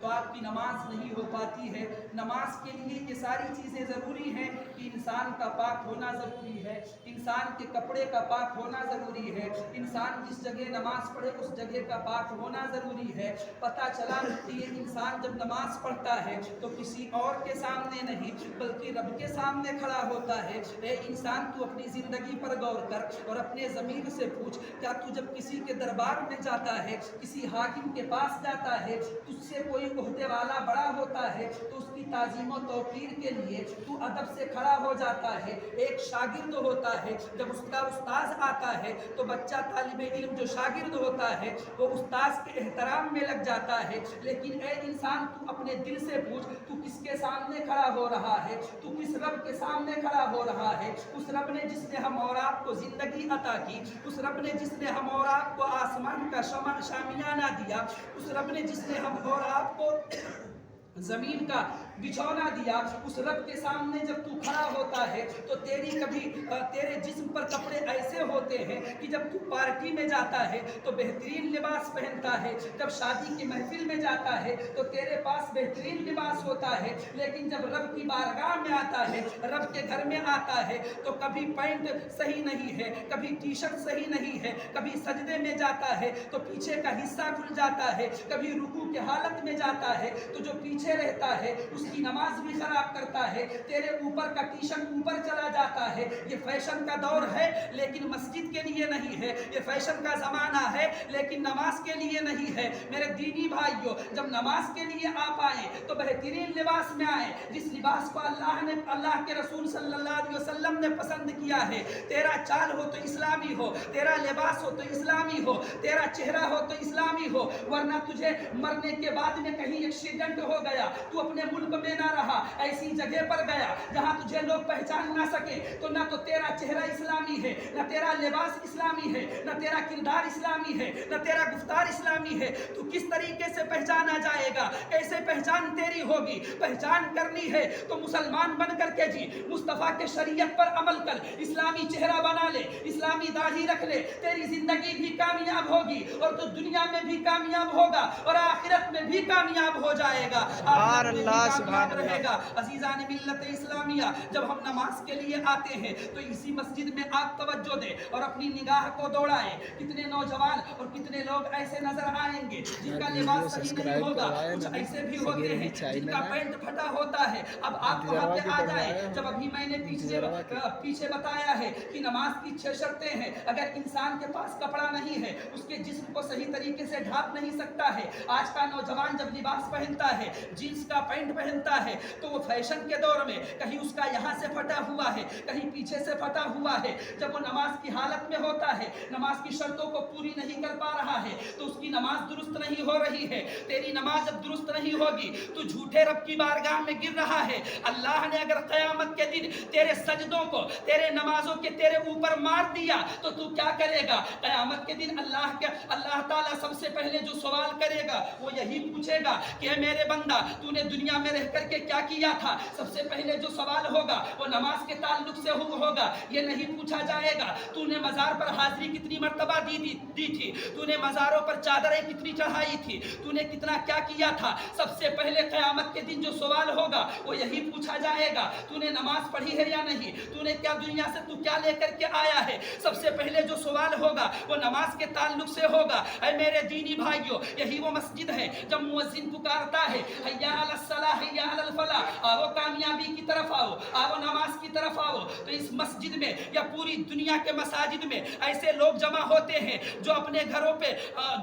تو آپ کی نماز نہیں ہو پاتی ہے۔ نماز کے لیے یہ ساری چیزیں ضروری ہیں کہ انسان کا پاک ہونا ضروری ہے، انسان کے کپڑے کا پاک ہونا ضروری ہے، انسان جس جگہ نماز پڑھے اس جگہ کا پاک ہونا ضروری ہے۔ پتہ چلا کہ یہ انسان جب نماز پڑھتا ہے تو کسی اور کے سامنے نہیں بلکہ رب کے سامنے کھڑا ہوتا ہے۔ اے انسان تو اپنی زندگی پر غور کر اور اپنے ضمیر سے پوچھ، کیا تو جب کسی کے دربار میں جاتا ہے، کسی حاکم کے پاس جاتا ہے، تجھ سے کوئی عہدے والا بڑا ہوتا ہے تو اس کی تعظیم و توقیر کے لیے تو ادب سے کھڑا ہو جاتا ہے؟ ایک شاگرد ہوتا ہے، جب اس کا استاذ آتا ہے تو بچہ طالب علم جو شاگرد ہوتا ہے وہ استاذ کے احترام میں لگ جاتا ہے۔ لیکن اے انسان تو اپنے دل سے پوچھ، تو کس کے سامنے کھڑا ہو رہا ہے؟ تو کس رب کے سامنے کھڑا ہو رہا ہے؟ اس رب نے جس نے ہم اور آپ کو زندگی عطا کی، اس رب نے جس نے ہم اور آپ کو آسمان کا شامیانہ دیا، اس رب نے جس نے ہم اور آپ کو زمین کا بچھونا دیا، اس رب کے سامنے جب تو کھڑا ہوتا ہے تو تیرے جسم پر کپڑے ایسے ہوتے ہیں کہ جب تو پارٹی میں جاتا ہے تو بہترین لباس پہنتا ہے، جب شادی کی محفل میں جاتا ہے تو تیرے پاس بہترین لباس ہوتا ہے، لیکن جب رب کی بارگاہ میں آتا ہے، رب کے گھر میں آتا ہے تو کبھی پینٹ صحیح نہیں ہے، کبھی ٹی شرٹ صحیح نہیں ہے، کبھی سجدے میں جاتا ہے تو پیچھے کا حصہ کھل جاتا ہے، کبھی رکوع کی حالت میں جاتا ہے تو جو پیچھے رہتا ہے اس کی نماز بھی خراب کرتا ہے، تیرے اوپر کا ٹی شرٹ اوپر چلا جاتا ہے۔ یہ فیشن کا دور ہے لیکن مسجد کے لیے نہیں ہے، یہ فیشن کا زمانہ ہے لیکن نماز کے لیے نہیں ہے۔ میرے دینی بھائیوں، جب نماز کے لیے آپ آئیں تو بہترین لباس میں آئیں، جس لباس کو اللہ کے رسول صلی اللہ علیہ وسلم نے پسند کیا ہے۔ تیرا چال ہو تو اسلامی ہو، تیرا لباس ہو تو اسلامی ہو، تیرا چہرہ ہو تو اسلامی ہو، ورنہ تجھے مرنے کے بعد میں کہیں ایکسیڈنٹ ہو گیا، تو اپنے ملک میں نہ رہا، ایسی جگہ پر گیا جہاں تجھے لوگ پہچان نہ سکے، تو نہ تو تیرا چہرہ اسلامی ہے، نہ تیرا لباس اسلامی ہے، نہ تیرا کردار اسلامی ہے، نہ تیرا گفتار اسلامی ہے، تو کس طریقے سے پہچانا جائے گا؟ کیسے پہچان تیری ہوگی؟ پہچان کرنی ہے تو مسلمان بن کر کے جی، مصطفیٰ کے شریعت پر عمل کر، اسلامی چہرہ بنا لے، اسلامی داڑھی رکھ لے، تیری زندگی بھی کامیاب ہوگی اور تو دنیا میں بھی کامیاب ہوگا اور آخرت میں بھی کامیاب ہو جائے گا، آخرت میں بھی کامیاب رہے گا۔ عزیزان ملت اسلامیہ، جب ہم نماز کے لیے آتے ہیں تو اسی مسجد میں آپ توجہ دیں اور اپنی نگاہ کو دوڑائیں۔ کتنے نوجوان اور کتنے لوگ ایسے نظر آئیں گے جن کا لباس صحیح نہیں ہوگا، کچھ ایسے بھی ہوتے ہیں جن کا پینٹ پھٹا ہوتا ہے۔ اب آپ وہاں پہ آ جائیں، جب ابھی میں نے پیچھے بتایا ہے کہ نماز کی 6 شرطیں ہیں، اگر انسان کے پاس کپڑا نہیں ہے، اس کے جسم کو صحیح طریقے سے ڈھانپ نہیں سکتا ہے۔ آج کا نوجوان جب لباس پہنتا ہے، جینس کا پینٹ پہنتا ہے، تو وہ فیشن کے دور میں کہیں اس کا یہاں سے پھٹا ہوا ہے، کہیں پیچھے سے پھٹا ہوا ہے۔ جب وہ نماز کی حالت میں ہوتا ہے، نماز کی شرطوں کو پوری نہیں کر پا رہا ہے تو اس کی نماز درست نہیں ہو رہی ہے۔ تیری نماز جب درست نہیں ہوگی تو جھوٹے رب کی بارگاہ میں گر رہا ہے۔ اللہ نے اگر قیامت کے دن تیرے سجدوں کو، تیرے نمازوں کے تیرے اوپر مار دیا تو تو کیا کرے گا؟ قیامت کے دن اللہ تعالیٰ سب سے پہلے جو سوال کرے گا وہ یہی پوچھے گا کہ اے میرے بندہ، تو نے دنیا میں رہ کر کے کیا کیا تھا؟ سب سے پہلے جو سوال ہوگا وہ نماز کے تعلق سے ہوگا۔ یہ نہیں پوچھا جائے گا تو نے مزار پر حاضری کتنی مرتبہ دی تھی، تو نے مزاروں پر چادریں کتنی چڑھائی تھی، تو نے کتنا کیا کیا تھا۔ سب سے پہلے قیامت کے دن جو سوال ہوگا وہ یہی پوچھا جائے گا، تو نے نماز پڑھی ہے یا نہیں، تو نے کیا دنیا سے تو کیا لے کر کے آیا ہے۔ سب سے پہلے جو سوال ہوگا وہ نماز کے تعلق سے ہوگا۔ اے میرے دینی بھائیوں، یہی وہ مسجد ہے جب مؤذن پکارتا ہے حیا علی الصلاح حیا علی الفلاح، آؤ کامیابی کی طرف آؤ، آؤ نماز کی طرف آؤ، تو اس مسجد میں یا پوری دنیا کے مساجد میں ایسے لوگ جمع ہوتے ہیں جو اپنے گھروں پہ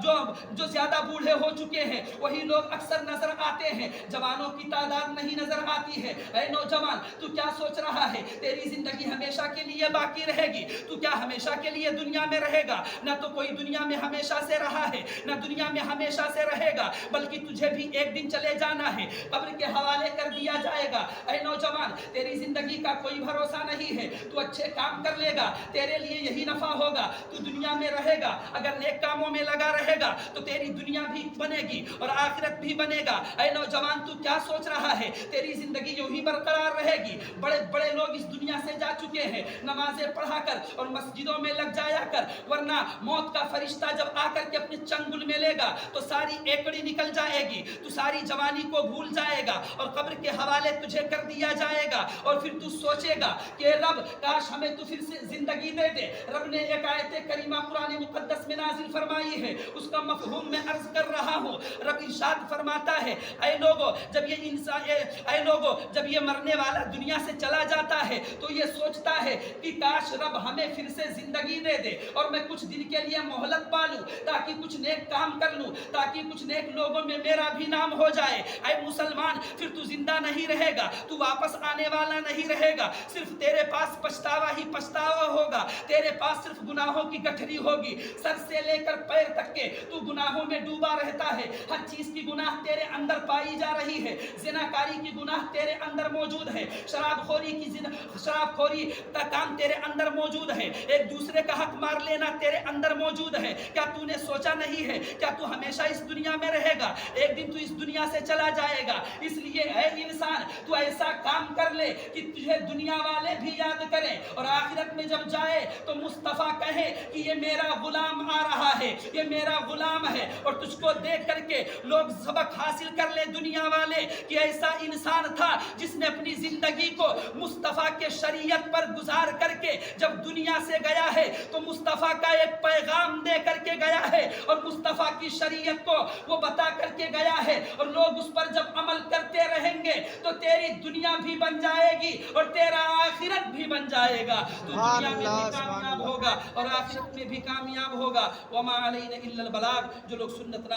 جو زیادہ بوڑھے ہو چکے ہیں وہی لوگ اکثر نظر آتے ہیں، جوانوں کی تعداد نہیں نظر آتی ہے۔ اے نوجوان، تو کیا سوچ رہا ہے تیری زندگی ہمیشہ کے لیے باقی رہے گی؟ تو کیا ہمیشہ کے لیے دنیا میں رہے گا؟ نہ تو کوئی دنیا میں ہمیشہ سے رہا ہے، نہ دنیا میں ہمیشہ سے رہے گا، بلکہ تجھے بھی ایک دن چلے جانا جانا ہے، قبر کے حوالے کر دیا جائے گا۔ اے نوجوان، تیری زندگی کا کوئی بھروسہ نہیں ہے، تو اچھے کام کر لے گا، تیرے لیے یہی نفع ہوگا، تو دنیا میں رہے گا، اگر نیک کاموں میں لگا رہے گا تو تیری دنیا بھی بنے گی اور آخرت بھی بنے گا۔ اے نوجوان، تو کیا سوچ رہا ہے؟ تیری زندگی یوں ہی برقرار رہے گی؟ بڑے بڑے لوگ اس دنیا سے جا چکے ہیں نمازیں پڑھا کر اور مسجدوں میں لگ جایا کر، ورنہ موت کا فرشتہ جب آ کر کے اپنے چنگل میں لے گا تو ساری ایکڑی نکل جائے گی، تو ساری جوانی کو بھول جائے گا اور قبر کے حوالے تجھے کر دیا جائے گا، اور پھر تو سوچے گا کہ رب کاش ہمیں تو پھر سے زندگی دے دے۔ رب نے ایک آیت کریمہ قرآن مقدس میں نازل فرمائی ہے، اس کا مفہوم میں عرض کر رہا ہوں۔ رب ارشاد فرماتا ہے، اے لوگو جب یہ مرنے والا دنیا سے چلا جاتا ہے تو یہ سوچتا ہے کہ کاش رب ہمیں پھر سے زندگی دے دے اور میں کچھ دن کے لیے مہلت پالوں تاکہ کچھ نیک کام کر لوں، تاکہ کچھ نیک لوگوں میں میرا بھی نام ہو جائے۔ اے مسلمان، پھر تو زندہ نہیں رہے گا، تو واپس آنے والا نہیں رہے گا، صرف تیرے پاس پچھتاوا ہی پچھتاوا ہوگا، تیرے پاس صرف گناہوں کی گٹھری ہوگی، سر سے لے کر پیر تک کے تو گناہوں میں ڈوبا رہتا ہے، ہر چیز کی گناہ تیرے اندر پائی جا رہی ہے، زناکاری کی گناہ تیرے اندر موجود ہے، شراب خوری کا کام تیرے اندر موجود ہے، ایک دوسرے کا حق مار لینا تیرے اندر موجود ہے۔ کیا تو نے سوچا نہیں ہے کیا تو ہمیشہ اس دنیا میں رہے گا؟ ایک دن تو اس دنیا سے چلا جائے گا، اس لیے اے انسان تو ایسا کام کر لے کہ تجھے دنیا والے بھی یاد کریں اور آخرت میں جب جائے تو مصطفیٰ کہے کہ یہ میرا غلام آ رہا ہے، یہ میرا غلام ہے، اور تجھ کو دیکھ کر کے لوگ سبق حاصل کر لے دنیا والے کہ ایسا انسان تھا جس نے اپنی زندگی کو مصطفیٰ کے شریعت پر گزار کر کے جب دنیا سے گیا ہے تو مصطفیٰ کا ایک پیغام دے کر کے گیا ہے اور مصطفیٰ کی شریعت کو وہ بتا کر کے گیا ہے، اور لوگ اس پر جب عمل کرتے رہیں گے تو تیری دنیا بھی بن جائے گی اور تیرا آخرت بھی بن جائے گا، تو دنیا میں بھی کامیاب ہوگا اور آخرت میں بھی کامیاب ہوگا۔ وما علینا الا البلاغ، جو لوگ سنت نہ